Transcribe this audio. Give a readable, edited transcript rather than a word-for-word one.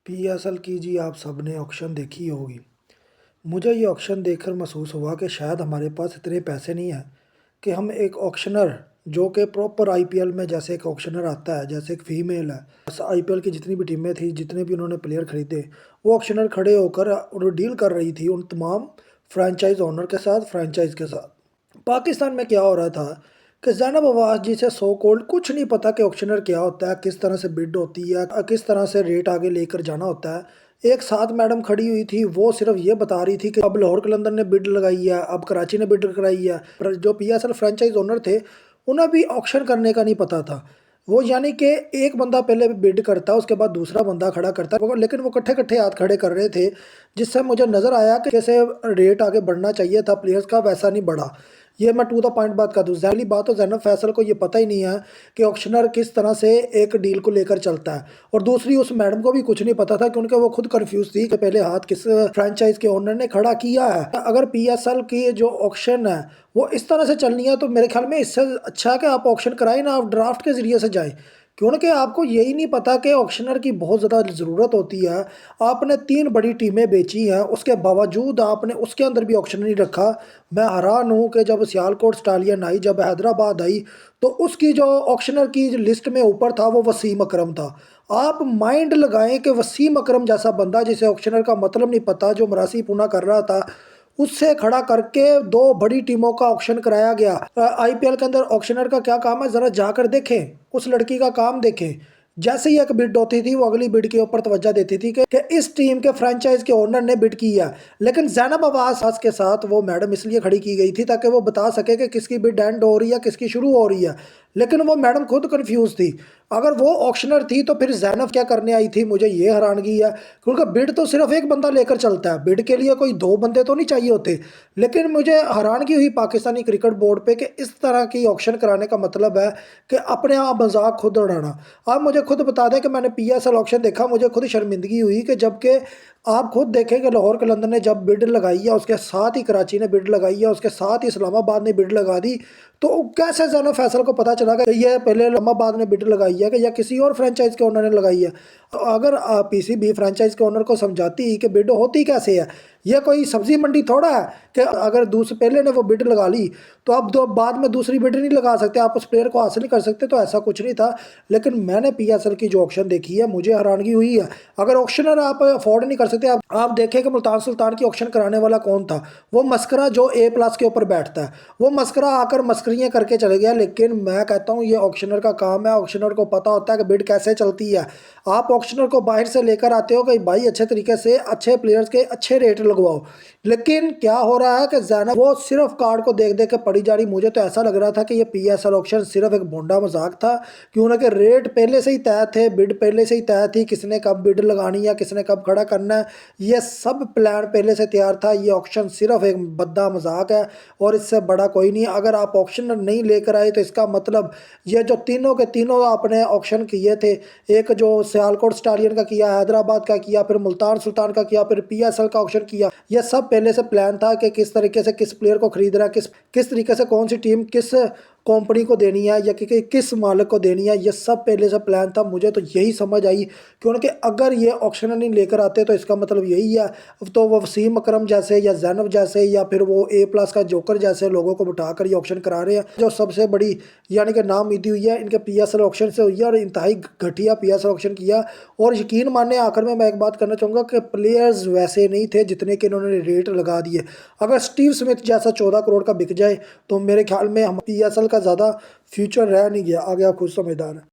PSL की जी आप सबने ऑक्शन देखी होगी। मुझे ये ऑक्शन देखकर महसूस हुआ कि शायद हमारे पास इतने पैसे नहीं हैं कि हम एक ऑक्शनर जो कि प्रॉपर आईपीएल में जैसे एक ऑक्शनर आता है, जैसे एक फ़ीमेल है, बस आईपीएल की जितनी भी टीमें थी, जितने भी उन्होंने प्लेयर खरीदे, वो ऑक्शनर खड़े होकर और डील कर रही थी उन तमाम फ्रेंचाइज ओनर के साथ, फ्रेंचाइज के साथ। पाकिस्तान में क्या हो रहा था कि ज़ैनब अवाज जी से सो कॉल्ड कुछ नहीं पता कि ऑक्शनर क्या होता है, किस तरह से बिड होती है, किस तरह से रेट आगे लेकर जाना होता है। एक साथ मैडम खड़ी हुई थी, वो सिर्फ ये बता रही थी कि अब लाहौर कलंदर ने बिड लगाई है, अब कराची ने बिड कराई है। जो पीएसएल फ्रेंचाइज ओनर थे, उन्हें भी ऑक्शन करने का नहीं पता था। वो यानी कि एक बंदा पहले बिड करता, उसके बाद दूसरा बंदा खड़ा करता, लेकिन वो कट्ठे कट्ठे हाथ खड़े कर रहे थे, जिससे मुझे नज़र आया कि कैसे रेट आगे बढ़ना चाहिए था प्लेयर्स का, वैसा नहीं बढ़ा। ये मैं टू द पॉइंट बात कर दूँ, पहली बात तो जैनब फैसल को ये पता ही नहीं है कि ऑक्शनर किस तरह से एक डील को लेकर चलता है, और दूसरी उस मैडम को भी कुछ नहीं पता था क्योंकि वो खुद कंफ्यूज थी कि पहले हाथ किस फ्रेंचाइज के ओनर ने खड़ा किया है। अगर पीएसएल की जो ऑक्शन है वो इस तरह से चलनी है तो मेरे ख्याल में इससे अच्छा है कि आप ऑक्शन कराएं ना, आप ड्राफ्ट के जरिए से जाएं, क्योंकि आपको यही नहीं पता कि ऑक्शनर की बहुत ज़्यादा ज़रूरत होती है। आपने 3 बड़ी टीमें बेची हैं, उसके बावजूद आपने उसके अंदर भी ऑक्शन नहीं रखा। मैं हैरान हूँ कि जब सियालकोट स्टालियन आई, जब हैदराबाद आई, तो उसकी जो ऑक्शनर की लिस्ट में ऊपर था वो वसीम अकरम था। आप माइंड लगाएं कि वसीम अकरम जैसा बंदा, जिसे ऑक्शनर का मतलब नहीं पता, जो मरासी पूना कर रहा था, उससे खड़ा करके 2 बड़ी टीमों का ऑक्शन कराया गया। आईपीएल के अंदर ऑक्शनर का क्या काम है, ज़रा जाकर देखें, उस लड़की का काम देखें। जैसे ही एक बिड होती थी, वो अगली बिड के ऊपर तवज्जो देती थी कि इस टीम के फ्रेंचाइज के ओनर ने बिड की है। लेकिन ज़ैनब अवाज के साथ वो मैडम इसलिए खड़ी की गई थी ताकि वो बता सके कि किसकी बिड एंड हो रही है, किसकी शुरू हो रही है। लेकिन वो मैडम खुद कंफ्यूज थी। अगर वो ऑक्शनर थी तो फिर ज़ैनब क्या करने आई थी, मुझे ये हैरानगी है, क्योंकि बिड तो सिर्फ एक बंदा लेकर चलता है, बिड के लिए कोई 2 बंदे तो नहीं चाहिए होते। लेकिन मुझे हैरानगी हुई पाकिस्तानी क्रिकेट बोर्ड पे कि इस तरह की ऑक्शन कराने का मतलब है कि अपने आप मजाक खुद उड़ाना। आप मुझे खुद बता दें कि मैंने पीएसएल ऑक्शन देखा, मुझे खुद शर्मिंदगी हुई कि जबकि आप खुद देखें कि लाहौर कलंदर ने जब बिड लगाई है, उसके साथ ही कराची ने बिड लगाई है, उसके साथ ही इस्लामाबाद ने बिड लगा दी, तो कैसे ज़ैनब फैसल को पता चला कि ये पहले इस्लामाबाद ने बिड लगाई है कि या किसी और फ्रेंचाइज के ओनर ने लगाई है। तो अगर पीसीबी फ्रेंचाइज के ओनर को समझाती कि बिड होती कैसे है, ये कोई सब्जी मंडी थोड़ा है कि अगर दूसरे पहले ने वो बिड लगा ली तो अब दो बाद में दूसरी बिड नहीं लगा सकते, आप उस प्लेयर को हासिल नहीं कर सकते, तो ऐसा कुछ नहीं था। लेकिन मैंने पीएसएल की जो ऑक्शन देखी है, मुझे हैरानगी हुई है। अगर ऑक्शनर आप अफोर्ड नहीं कर सकते, आप देखें कि मुल्तान सुल्तान की ऑक्शन कराने वाला कौन था, वो मस्करा जो A+ के ऊपर बैठता है, वो मस्करा आकर मस्करियाँ करके चले गया। लेकिन मैं कहता हूँ ये ऑक्शनर का काम है, ऑक्शनर को पता होता है कि बिड कैसे चलती है। आप ऑक्शनर को बाहर से लेकर आते हो कि भाई अच्छे तरीके से अच्छे प्लेयर्स के अच्छे रेट लगवाओ, लेकिन क्या हो रहा है कि ज़ैनब वो सिर्फ कार्ड को देख देख के पड़ी जा रही। मुझे तो ऐसा लग रहा था कि ये पीएसएल ऑक्शन सिर्फ एक भोंडा मजाक था, क्यों ना कि रेट पहले से ही तय थे, बिड पहले से ही तय थी, किसने कब बिड लगानी है, किसने कब खड़ा करना है, ये सब प्लान पहले से तैयार था। ये ऑक्शन सिर्फ एक भद्दा मजाक है और इससे बड़ा कोई नहीं। अगर आप ऑक्शन नहीं लेकर आए तो इसका मतलब ये जो तीनों के तीनों आपने ऑक्शन किए थे, एक जो सियालकोट स्टालियन का किया, हैदराबाद का किया, फिर मुल्तान सुल्तान का किया, फिर पीएसएल का ऑक्शन किया, ये सब पहले से प्लान था कि किस तरीके से किस प्लेयर को खरीद रहा है, किस तरीके से कौन सी टीम किस कंपनी को देनी है या किस मालिक को देनी है, ये सब पहले से प्लान था। मुझे तो यही समझ आई, क्योंकि अगर ये ऑक्शन नहीं लेकर आते तो इसका मतलब यही है, तो वो वसीम अकरम जैसे या ज़ैनब जैसे या फिर वो A+ का जोकर जैसे लोगों को बिठाकर ये ऑक्शन करा रहे हैं, जो सबसे बड़ी यानी कि नाउम्मीदी हुई है इनके पीएसएल ऑक्शन से हुई है, और इंतहाई घटिया पीएसएल ऑक्शन किया। और यकीन माने आखिर में मैं एक बात करना चाहूँगा कि प्लेयर्स वैसे नहीं थे जितने कि इन्होंने रेट लगा दिए। अगर स्टीव स्मिथ जैसा 14 करोड़ का बिक जाए तो मेरे ख्याल में हम पीएसएल का ज़्यादा फ्यूचर रह नहीं गया। आगे आप खुद समझदार हैं।